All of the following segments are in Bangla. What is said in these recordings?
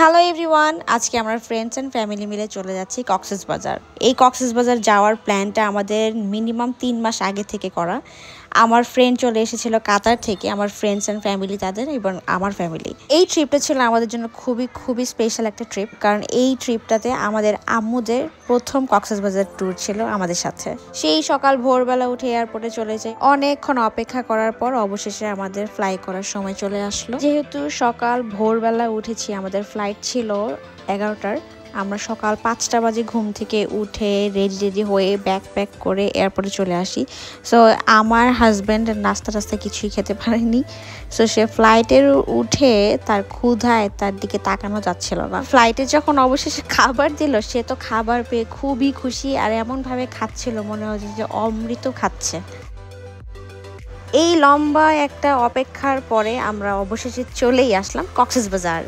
হ্যালো এভরিওয়ান, আজকে আমরা ফ্রেন্ডস অ্যান্ড ফ্যামিলি মিলে চলে যাচ্ছি কক্সবাজার। এই কক্সবাজার যাওয়ার প্ল্যানটা আমাদের মিনিমাম 3 মাস আগে থেকে করা। আমার ফ্রেন্ড চলে এসেছিল কাতার থেকে, আমার ফ্রেন্ডস অ্যান্ড ফ্যামিলি তাদের এবং আমার ফ্যামিলি। এই ট্রিপটা ছিল আমাদের জন্য খুবই স্পেশাল একটা ট্রিপ, কারণ এই ট্রিপটাতে আমাদের আম্মুদের প্রথম কক্সবাজার ট্যুর ছিল আমাদের সাথে। সেই সকাল ভোরবেলা উঠে এয়ারপোর্টে চলে যাই। অনেকক্ষণ অপেক্ষা করার পর অবশেষে আমাদের ফ্লাই করার সময় চলে আসলো। যেহেতু সকাল ভোরবেলা উঠেছি, আমাদের ফ্লাইট ছিল 11টার। আমরা সকাল 5টা বাজে ঘুম থেকে উঠে রেডি হয়ে ব্যাগ প্যাক করে এয়ারপোর্টে চলে আসি। সো আমার হাজব্যান্ড নাস্তা টাস্তা কিছুই খেতে পারেনি। সো সে ফ্লাইটের উঠে তার ক্ষুধায় তার দিকে তাকানো যাচ্ছিল না। ফ্লাইটে যখন অবশেষে খাবার দিল, সে তো খাবার পেয়ে খুবই খুশি, আর এমনভাবে খাচ্ছিল মনে হচ্ছে যে অমৃত খাচ্ছে। এই লম্বা একটা অপেক্ষার পরে আমরা অবশেষে চলেই আসলাম কক্সবাজার।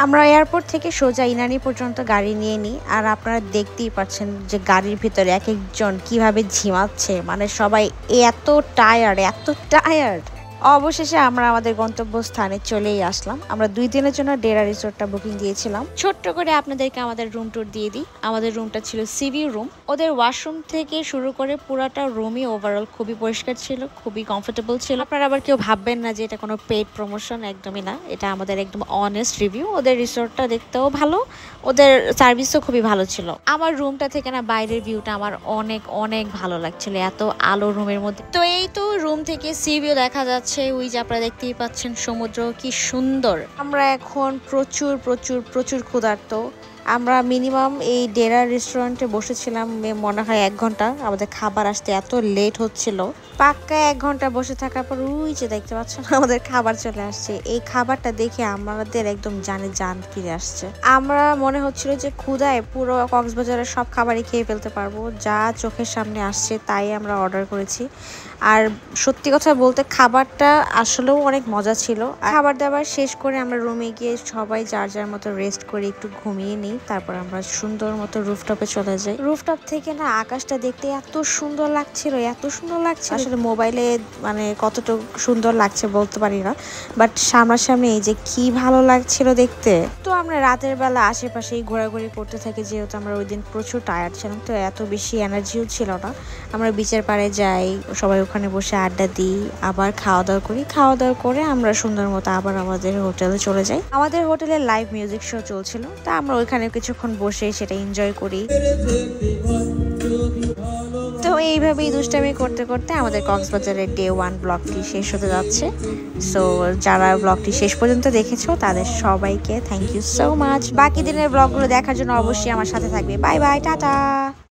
আমরা এয়ারপোর্ট থেকে সোজা ইনানি পর্যন্ত গাড়ি নিয়ে নিই, আর আপনারা দেখতেই পাচ্ছেন যে গাড়ির ভিতরে এক একজন কিভাবে ঝিমাচ্ছে, মানে সবাই এত টায়ার্ড। অবশেষে আমরা আমাদের গন্তব্যস্থানে চলেই আসলাম। আমরা 2 দিনের জন্য ডেরা রিসোর্টটা বুকিং দিয়েছিলাম। ছোট্ট করে আপনাদেরকে আমাদের রুম ট্যুর দিয়ে দিই। আমাদের রুমটা ছিল সিভিউ রুম। ওদের ওয়াশরুম থেকে শুরু করে পুরাটা রুমই ওভারঅল খুবই পরিষ্কার ছিল, খুবই কমফোর্টেবল ছিল। আপনারা আবার কেউ ভাববেন না যে এটা কোনো পেইড প্রমোশন, একদমই না। এটা আমাদের একদম অনেস্ট রিভিউ। ওদের রিসোর্টটা দেখতেও ভালো, ওদের সার্ভিসও খুবই ভালো ছিল। আমার রুমটা থেকে না বাইরের ভিউটা আমার অনেক ভালো লাগছিল, এত আলো রুমের মধ্যে। তো এই তো রুম থেকে সিভিউ দেখা যাচ্ছে। ওই যে আপনারা দেখতেই পাচ্ছেন সমুদ্র, কি সুন্দর। আমরা এখন প্রচুর ক্ষুধার্ত। আমরা মিনিমাম এই ডেরা রেস্টুরেন্টে বসেছিলাম মনে হয় 1 ঘন্টা। আমাদের খাবার আসতে এত লেট হচ্ছিল। পাক্কা 1 ঘন্টা বসে থাকার পর ওই যে দেখতে পাচ্ছেন আমাদের খাবার চলে আসছে। এই খাবারটা দেখে আমাদের একদম জান ফিরে আসছে। আমরা মনে হচ্ছিল যে ক্ষুধায় পুরো কক্সবাজারের সব খাবারই খেয়ে ফেলতে পারবো। যা চোখের সামনে আসছে তাই আমরা অর্ডার করেছি। আর সত্যি কথা বলতে খাবারটা আসলেও অনেক মজা ছিল। খাবার দাবার শেষ করে আমরা রুমে গিয়ে সবাই যার মতো রেস্ট করে একটু ঘুমিয়ে নিই। তারপর আমরা সুন্দর মতো রুফটপে চলে যাই। রুফটপ থেকে না আকাশটা দেখতে এত সুন্দর লাগছিল। আসলে মোবাইলে মানে কতটুকু সুন্দর লাগছে বলতে পারি না, বাট সামনাসামনি এই যে কি ভালো লাগছিল দেখতে। তো আমরা রাতের বেলা আশেপাশেই ঘোরাঘুরি করতে থাকি, যেহেতু আমরা ওই দিন প্রচুর টায়ার্ড ছিলাম, তো এত বেশি এনার্জিও ছিল না। আমরা বিচের পাড়ে যাই, সবাই ওখানে বসে আড্ডা দিই, আবার খাওয়া দাওয়া করি। খাওয়া দাওয়া করে আমরা সুন্দর মতো আবার আমাদের হোটেলে চলে যাই। আমাদের হোটেলে লাইভ মিউজিক শো চলছিল, তা আমরা ওইখানে কিছুক্ষণ বসে সেটা এনজয় করি। তো এইভাবেই দুষ্টামি করতে করতে আমাদের কক্সবাজারের ডে 1 ব্লগটি শেষ হতে যাচ্ছে। সো যারা ব্লগটি শেষ পর্যন্ত দেখেছো তাদের সবাইকে থ্যাংক ইউ সো মাচ। বাকি দিনের ব্লগগুলো দেখার জন্য অবশ্যই আমার সাথে থাকবে। Bye bye, tata.